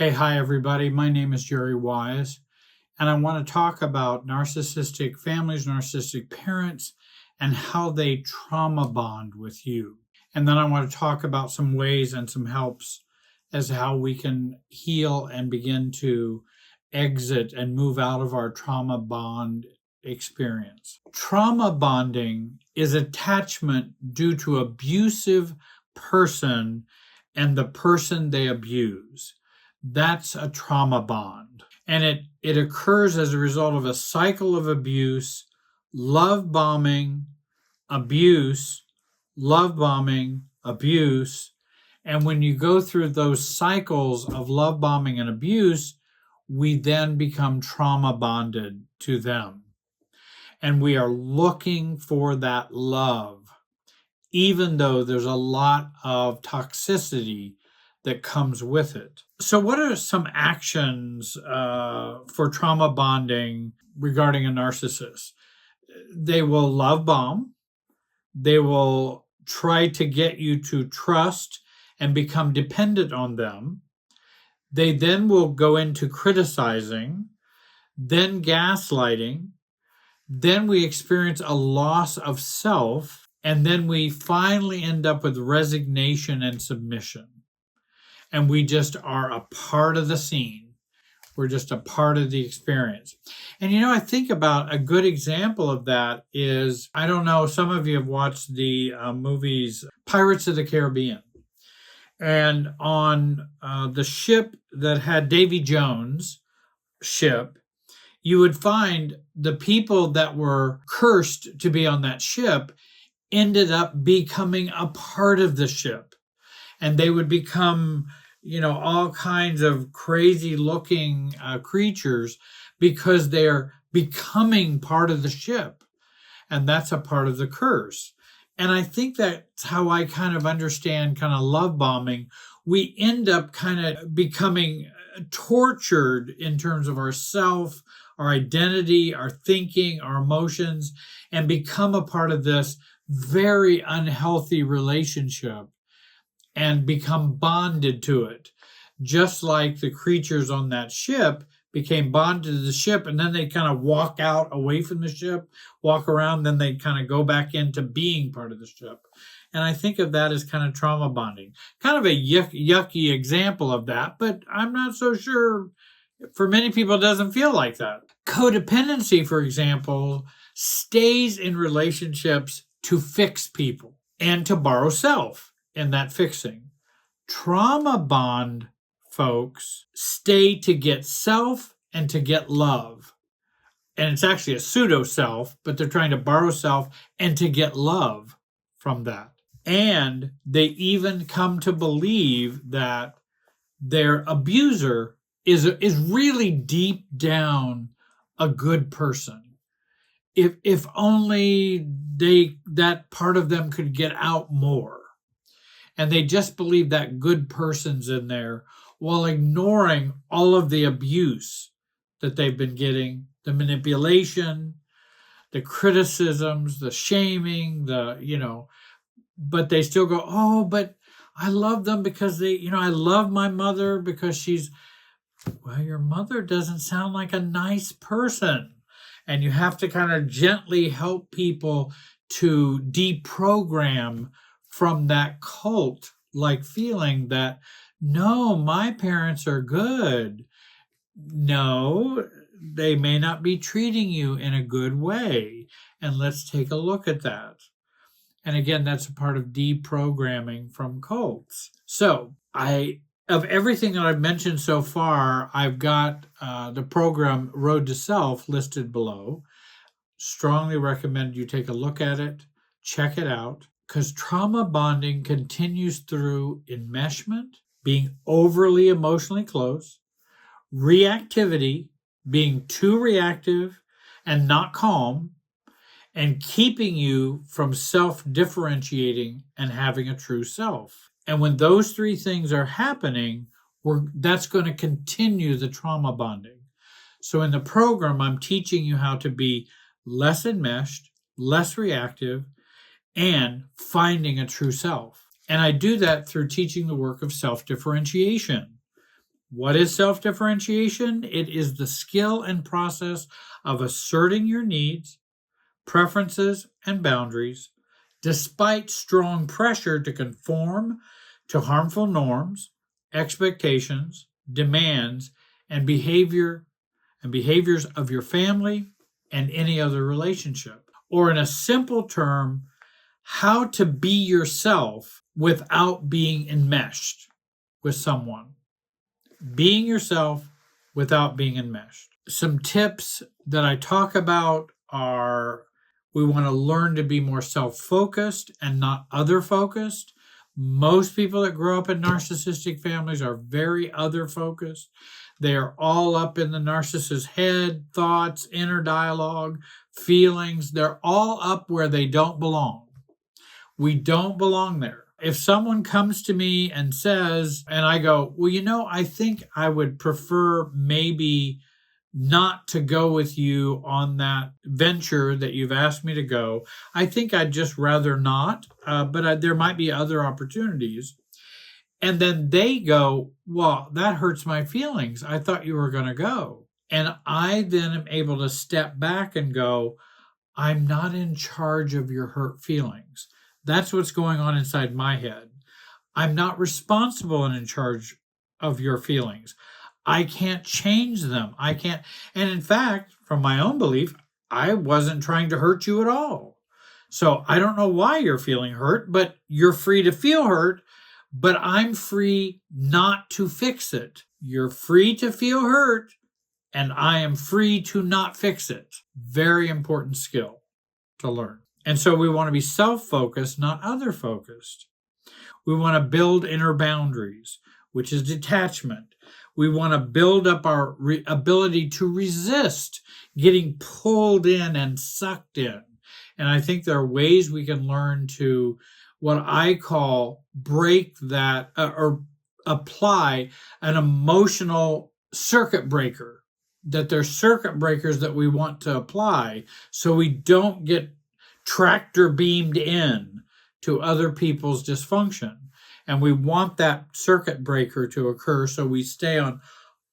Hi everybody. My name is Jerry Wise, and I want to talk about narcissistic families, narcissistic parents, and how they trauma bond with you. And then I want to talk about some ways and some helps as to how we can heal and begin to exit and move out of our trauma bond experience. Trauma bonding is attachment due to abusive person and the person they abuse. That's a trauma bond. And it occurs as a result of a cycle of abuse, love bombing, abuse, love bombing, abuse. And when you go through those cycles of love bombing and abuse, we then become trauma bonded to them. And we are looking for that love, even though there's a lot of toxicity that comes with it. So what are some actions for trauma bonding regarding a narcissist? They will love bomb. They will try to get you to trust and become dependent on them. They then will go into criticizing, then gaslighting. Then we experience a loss of self, and then we finally end up with resignation and submission. And we just are a part of the scene. We're just a part of the experience. And I think about a good example of that is, I don't know, some of you have watched the movies Pirates of the Caribbean. And on the ship that had Davy Jones' ship, you would find the people that were cursed to be on that ship ended up becoming a part of the ship. And they would become, all kinds of crazy looking creatures because they're becoming part of the ship. And that's a part of the curse. And I think that's how I kind of understand kind of love bombing. We end up kind of becoming tortured in terms of ourself, our identity, our thinking, our emotions, and become a part of this very unhealthy relationship and become bonded to it. Just like the creatures on that ship became bonded to the ship, and then they kind of walk out away from the ship, walk around, then they kind of go back into being part of the ship. And I think of that as kind of trauma bonding. Kind of a yucky example of that, but I'm not so sure. For many people, it doesn't feel like that. Codependency, for example, stays in relationships to fix people and to borrow self in that fixing. Trauma bond folks stay to get self and to get love. And it's actually a pseudo self, but they're trying to borrow self and to get love from that. And they even come to believe that their abuser is really deep down a good person. If only that part of them could get out more. And they just believe that good person's in there while ignoring all of the abuse that they've been getting, the manipulation, the criticisms, the shaming, but they still go, oh, but I love them because I love my mother because well, your mother doesn't sound like a nice person. And you have to kind of gently help people to deprogram from that cult-like feeling that, no, my parents are good. No, they may not be treating you in a good way. And let's take a look at that. And again, that's a part of deprogramming from cults. So of everything that I've mentioned so far, I've got the program Road to Self listed below. Strongly recommend you take a look at it, check it out, because trauma bonding continues through enmeshment, being overly emotionally close, reactivity, being too reactive and not calm, and keeping you from self-differentiating and having a true self. And when those three things are happening, that's going to continue the trauma bonding. So in the program, I'm teaching you how to be less enmeshed, less reactive, and finding a true self. And I do that through teaching the work of self-differentiation. What is self-differentiation? It is the skill and process of asserting your needs, preferences, and boundaries despite strong pressure to conform to harmful norms, expectations, demands, and behaviors of your family and any other relationship. Or in a simple term, how to be yourself without being enmeshed with someone. Being yourself without being enmeshed. Some tips that I talk about are we want to learn to be more self-focused and not other-focused. Most people that grow up in narcissistic families are very other-focused. They are all up in the narcissist's head, thoughts, inner dialogue, feelings. They're all up where they don't belong. We don't belong there. If someone comes to me and says, and I go, well, I think I would prefer maybe not to go with you on that venture that you've asked me to go. I think I'd just rather not, but there might be other opportunities. And then they go, well, that hurts my feelings. I thought you were going to go. And I then am able to step back and go, I'm not in charge of your hurt feelings. That's what's going on inside my head. I'm not responsible and in charge of your feelings. I can't change them. I can't. And in fact, from my own belief, I wasn't trying to hurt you at all. So I don't know why you're feeling hurt, but you're free to feel hurt, but I'm free not to fix it. You're free to feel hurt, and I am free to not fix it. Very important skill to learn. And so we want to be self-focused, not other-focused. We want to build inner boundaries, which is detachment. We want to build up our ability to resist getting pulled in and sucked in. And I think there are ways we can learn to, what I call, break that or apply an emotional circuit breaker. That there's circuit breakers that we want to apply so we don't get tractor beamed in to other people's dysfunction. And we want that circuit breaker to occur so we stay on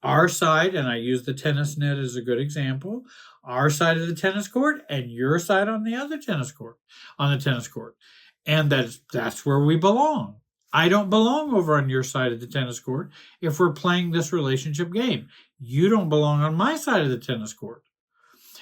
our side, and I use the tennis net as a good example, our side of the tennis court and your side on the other tennis court, And that's where we belong. I don't belong over on your side of the tennis court if we're playing this relationship game. You don't belong on my side of the tennis court.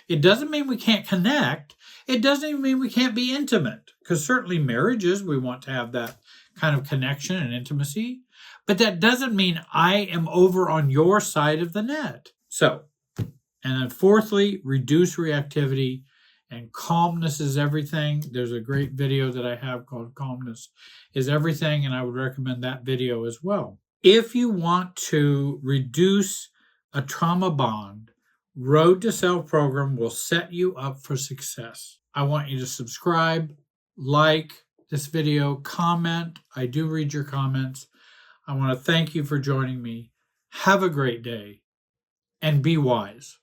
It doesn't mean we can't connect. It doesn't even mean we can't be intimate, because certainly marriages, we want to have that kind of connection and intimacy. But that doesn't mean I am over on your side of the net. So, and then fourthly, reduce reactivity, and calmness is everything. There's a great video that I have called Calmness is Everything, and I would recommend that video as well. If you want to reduce a trauma bond, Road to Self program will set you up for success. I want you to subscribe, like this video, comment. I do read your comments. I want to thank you for joining me. Have a great day and be wise.